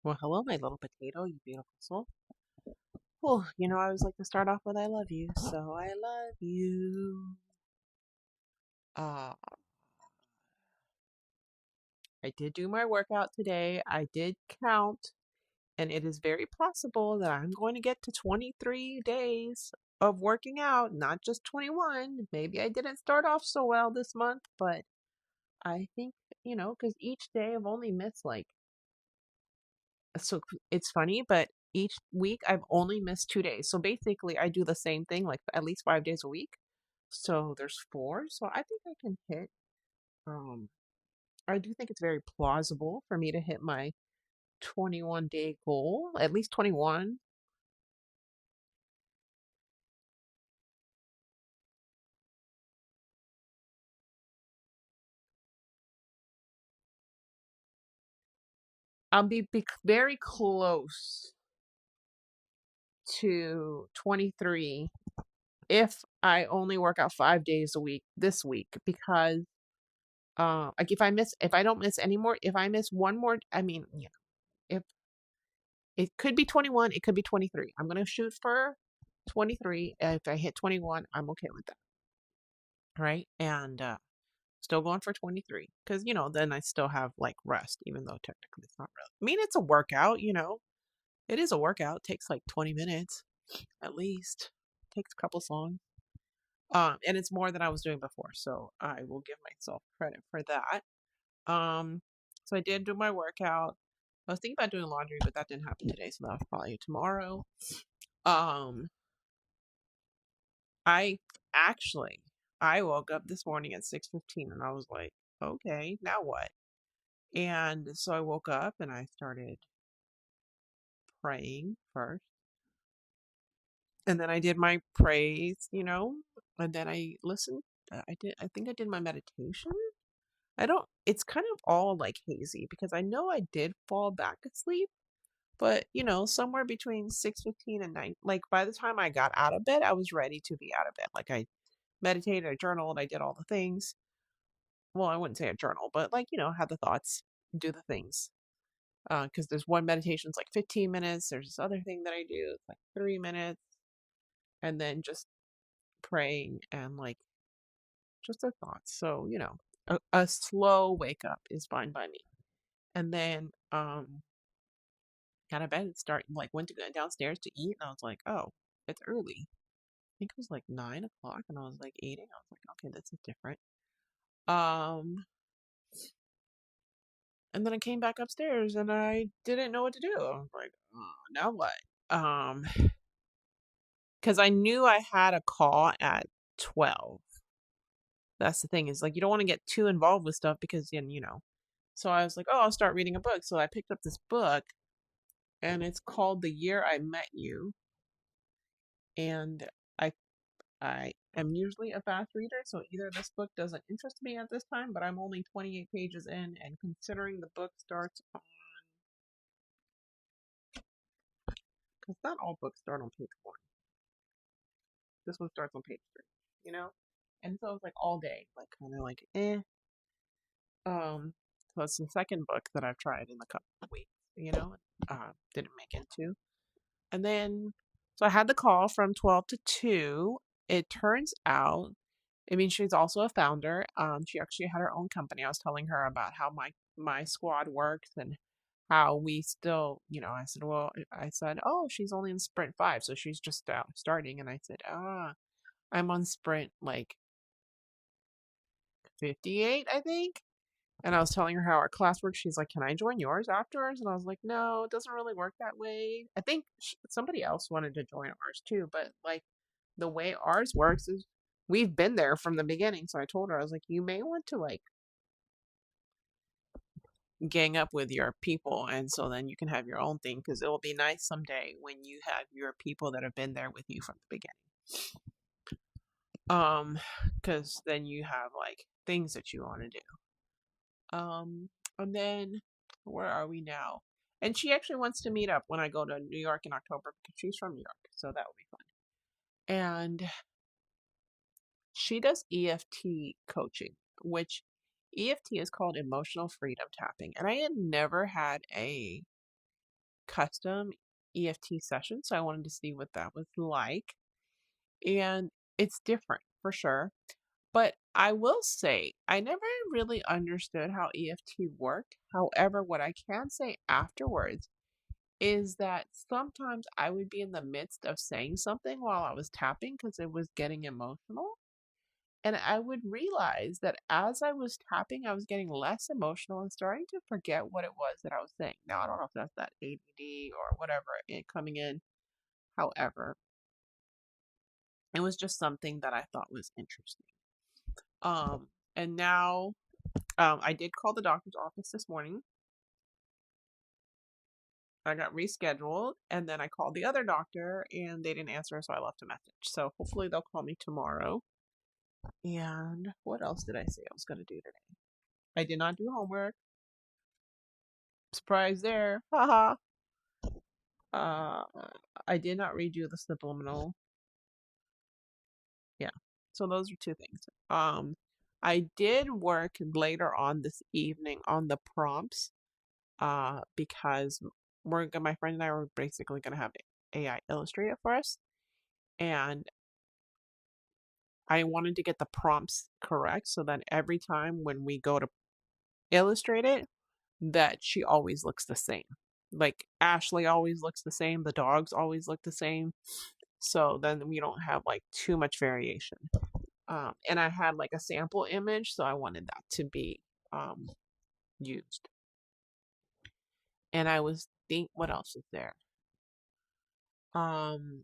Well, hello, my little potato, you beautiful soul. Oh, I always like to start off with I love you, so I love you. Uh, I did do my workout today. I did count, and it is very possible that I'm going to get to 23 days of working out, not just 21. Maybe I didn't start off so well this month, but I think, because each day I've only missed so it's funny, but each week I've only missed 2 days. So basically, I do the same thing like at least 5 days a week. So there's four. So I think I can hit. Um, I do think it's very plausible for me to hit my 21-day goal, at least 21. I'll be very close to 23 if I only work out 5 days a week this week because like if I don't miss any more, if I miss one more, I mean, if it could be 21, it could be 23. I'm going to shoot for 23. If I hit 21, I'm okay with that. Right. And still going for 23 because, then I still have like rest, even though technically it's not really. I mean, it's a workout. It is a workout. It takes like 20 minutes at least. It takes a couple songs. And it's more than I was doing before. So I will give myself credit for that. Um, so I did do my workout. I was thinking about doing laundry, but that didn't happen today, so that's probably tomorrow. Um, I actually I woke up this morning at 6:15 and I was like, okay, now what? And so I woke up and I started praying first. And then I did my praise, and then I listened. I think I did my meditation. I don't, it's kind of all like hazy because I know I did fall back asleep, but somewhere between 6:15 and 9, like by the time I got out of bed, I was ready to be out of bed. Like I meditated, I journaled, I did all the things. Well, I wouldn't say a journal, but like, have the thoughts, do the things. Because there's one meditation's like 15 minutes. There's this other thing that I do, it's like 3 minutes, and then just praying and like just the thoughts. So, a slow wake up is fine by me. And then got out of bed and went to go downstairs to eat, and I was like, oh, it's early. I think it was like 9 o'clock, and I was like eating. I was like, okay, this is different. Um, And then I came back upstairs and I didn't know what to do. I was like, oh, now what? Because I knew I had a call at 12. That's the thing is like you don't want to get too involved with stuff because then. So I was like, oh, I'll start reading a book. So I picked up this book and it's called The Year I Met You. And I I am usually a fast reader, so either this book doesn't interest me at this time, but I'm only 28 pages in, and considering the book starts because not all books start on page one. This one starts on page three. And so it's like all day, like kind of like eh. So it's the second book that I've tried in a couple of weeks. Didn't make into. And then so I had the call from 12 to 2. It turns out, I mean, she's also a founder. She actually had her own company. I was telling her about how my squad works and how we still, I said, well, I said, oh, she's only in sprint 5, so she's just starting. And I said, I'm on sprint like 58, I think. And I was telling her how our class works. She's like, can I join yours afterwards? And I was like, no, it doesn't really work that way. I think somebody else wanted to join ours too, but like the way ours works is we've been there from the beginning. So I told her, I was like, you may want to like gang up with your people. And so then you can have your own thing because it will be nice someday when you have your people that have been there with you from the beginning. Because then you have like things that you want to do. And then where are we now? And she actually wants to meet up when I go to New York in October because she's from New York, so that will be fun. And she does EFT coaching, which EFT is called emotional freedom tapping. And I had never had a custom EFT session, so I wanted to see what that was like. And it's different for sure. But I will say, I never really understood how EFT worked. However, what I can say afterwards is that sometimes I would be in the midst of saying something while I was tapping because it was getting emotional. And I would realize that as I was tapping, I was getting less emotional and starting to forget what it was that I was saying. Now, I don't know if that's that ADD or whatever coming in. However, it was just something that I thought was interesting. Um, and now I did call the doctor's office this morning. I got rescheduled, and then I called the other doctor, and they didn't answer, so I left a message. So hopefully they'll call me tomorrow. And what else did I say I was going to do today? I did not do homework. Surprise there. Haha. Uh, I did not redo the subliminal. Yeah. So those are two things. I did work later on this evening on the prompts. Because my friend and I were basically gonna have AI illustrate it for us, and I wanted to get the prompts correct so that every time when we go to illustrate it, that she always looks the same. Like Ashley always looks the same, the dogs always look the same. So then we don't have like too much variation. And I had like a sample image, so I wanted that to be used. And I was what else is there? Um,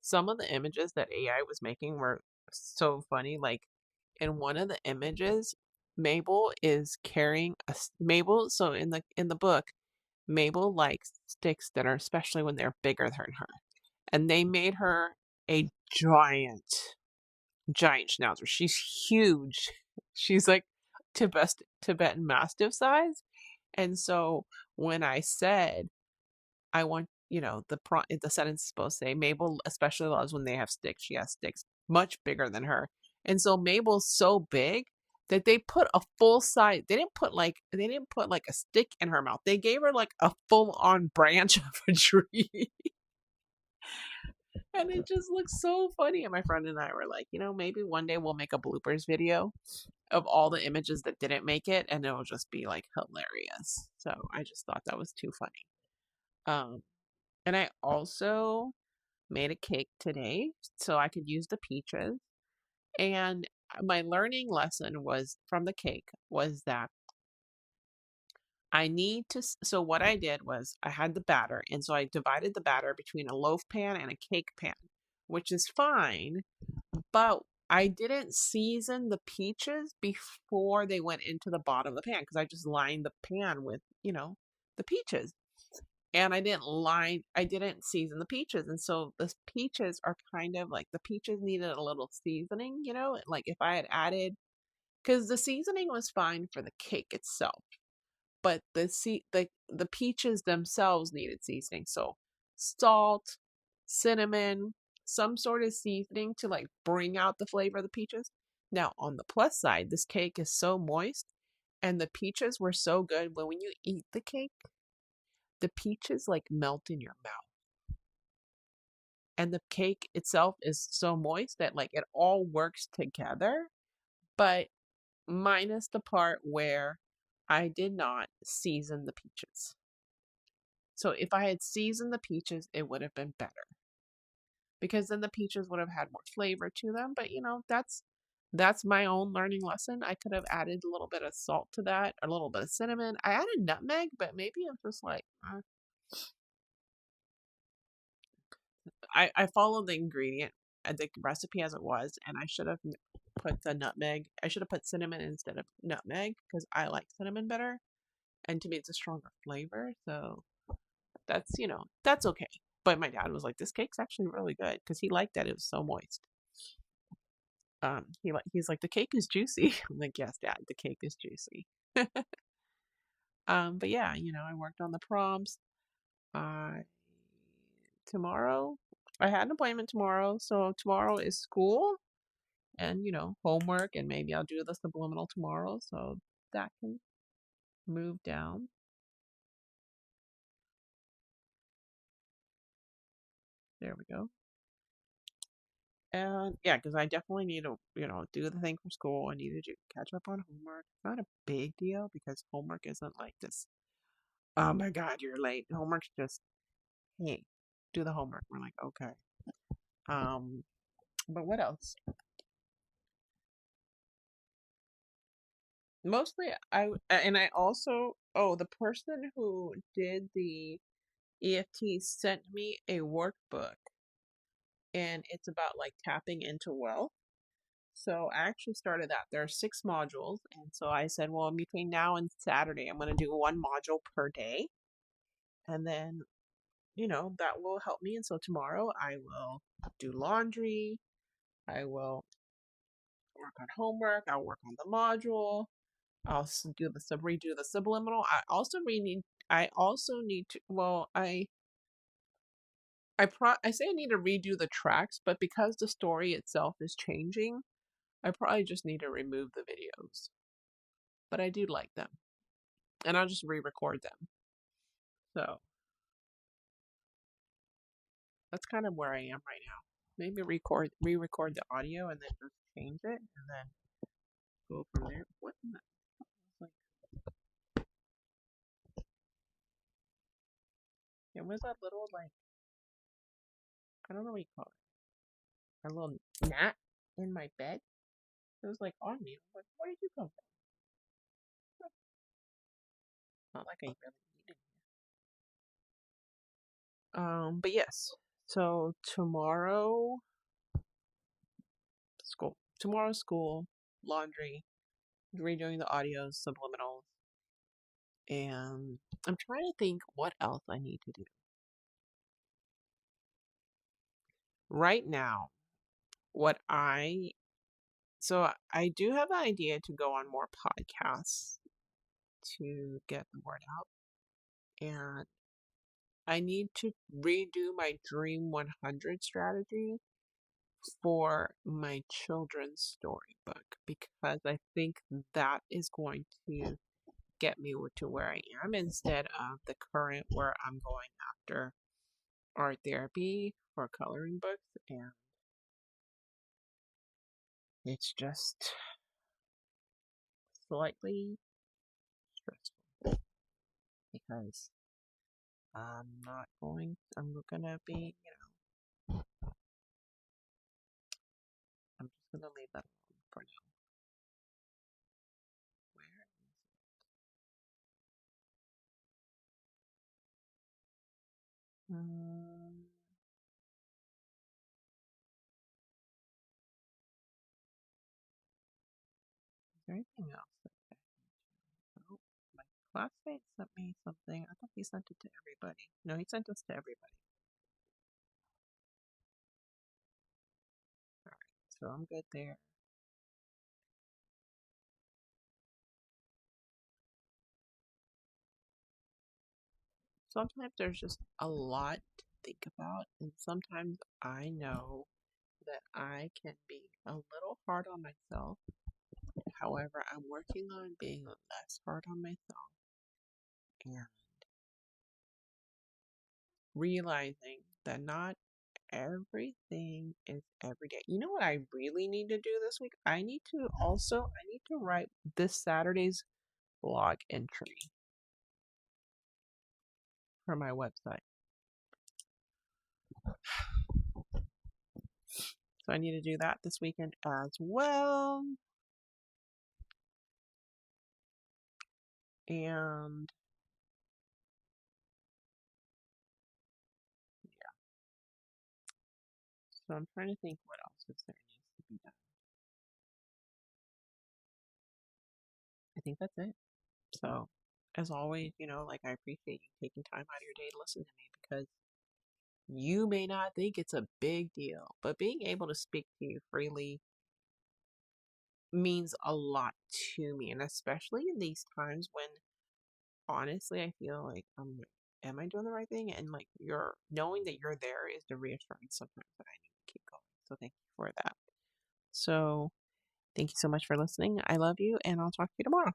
some of the images that AI was making were so funny. Like in one of the images, Mabel is carrying Mabel. So in the book, Mabel likes sticks that are especially when they're bigger than her, and they made her a giant schnauzer. She's huge. She's like Tibetan Mastiff size. And so when I said I want, the sentence is supposed to say Mabel especially loves when they have sticks. She has sticks much bigger than her. And so Mabel's so big that they put a full size. They didn't put like a stick in her mouth. They gave her like a full on branch of a tree. And it just looks so funny. And my friend and I were like, maybe one day we'll make a bloopers video of all the images that didn't make it, and it'll just be like hilarious. So I just thought that was too funny. Um, and I also made a cake today so I could use the peaches. And my learning lesson was from the cake was that I need to. So what I did was I had the batter, and so I divided the batter between a loaf pan and a cake pan, which is fine. But I didn't season the peaches before they went into the bottom of the pan because I just lined the pan with, the peaches. And I didn't season the peaches. And so the peaches are kind of like the peaches needed a little seasoning, like if I had added, because the seasoning was fine for the cake itself, but the peaches themselves needed seasoning. So salt, cinnamon, some sort of seasoning to like bring out the flavor of the peaches. Now, on the plus side, this cake is so moist and the peaches were so good when you eat the cake, the peaches like melt in your mouth. And the cake itself is so moist that like it all works together, but minus the part where I did not season the peaches. So if I had seasoned the peaches, it would have been better because then the peaches would have had more flavor to them. But that's my own learning lesson. I could have added a little bit of salt to that, a little bit of cinnamon. I added nutmeg, but maybe I'm just like, I followed the ingredient, the recipe as it was, and I should have put the nutmeg. I should have put cinnamon instead of nutmeg because I like cinnamon better, and to me it's a stronger flavor. So that's okay. But my dad was like, "This cake's actually really good" because he liked that it was so moist. He's like, "The cake is juicy." I'm like, "Yes, Dad, the cake is juicy." But yeah, I worked on the prompts. Uh, Tomorrow, I had an appointment tomorrow, so tomorrow is school and homework, and maybe I'll do the subliminal tomorrow. So that can move down. There we go. And yeah, because I definitely need to, do the thing for school. I need to catch up on homework. It's not a big deal because homework isn't like this. Oh my God, you're late. Homework's just, hey, do the homework. We're like, okay. Um, but what else? Mostly, and I also, oh, the person who did the EFT sent me a workbook, and it's about like tapping into wealth. So I actually started that. There are 6 modules. And so I said, well, between now and Saturday, I'm going to do 1 module per day. And then, that will help me. And so tomorrow I will do laundry. I will work on homework. I'll work on the module. I'll do the redo the subliminal. I also need to, well, I say I need to redo the tracks, but because the story itself is changing, I probably just need to remove the videos. But I do like them. And I'll just re-record them. So that's kind of where I am right now. Maybe re-record the audio and then just change it and then go from there. What in the like? It was that little like I don't know what you call it. A little gnat in my bed. It was like on me. I'm like, where did you come from? Not like I really needed it. But yes. So tomorrow school, laundry, redoing the audios, subliminals, and I'm trying to think what else I need to do. Right now, what I so I do have an idea to go on more podcasts to get the word out, and I need to redo my Dream 100 strategy for my children's storybook because I think that is going to get me to where I am instead of the current where I'm going after art therapy for coloring books, and it's just slightly stressful because I'm gonna be, I'm just gonna leave that alone for now. Where is there anything else that oh, my classmate sent me something. I thought he sent it to everybody. No, he sent us to everybody. Alright, so I'm good there. Sometimes there's just a lot to think about, and sometimes I know that I can be a little hard on myself. However, I'm working on being less hard on myself and realizing that not everything is every day. You know what I really need to do this week? I need to write this Saturday's blog entry for my website. So I need to do that this weekend as well. And yeah, so I'm trying to think what else is there needs to be done. I think that's it. So as always, like I appreciate you taking time out of your day to listen to me because you may not think it's a big deal, but being able to speak to you freely means a lot to me. And especially in these times when honestly I feel like am I doing the right thing? And like you're knowing that you're there is the reassurance sometimes that I need to keep going. So thank you for that. So thank you so much for listening. I love you and I'll talk to you tomorrow.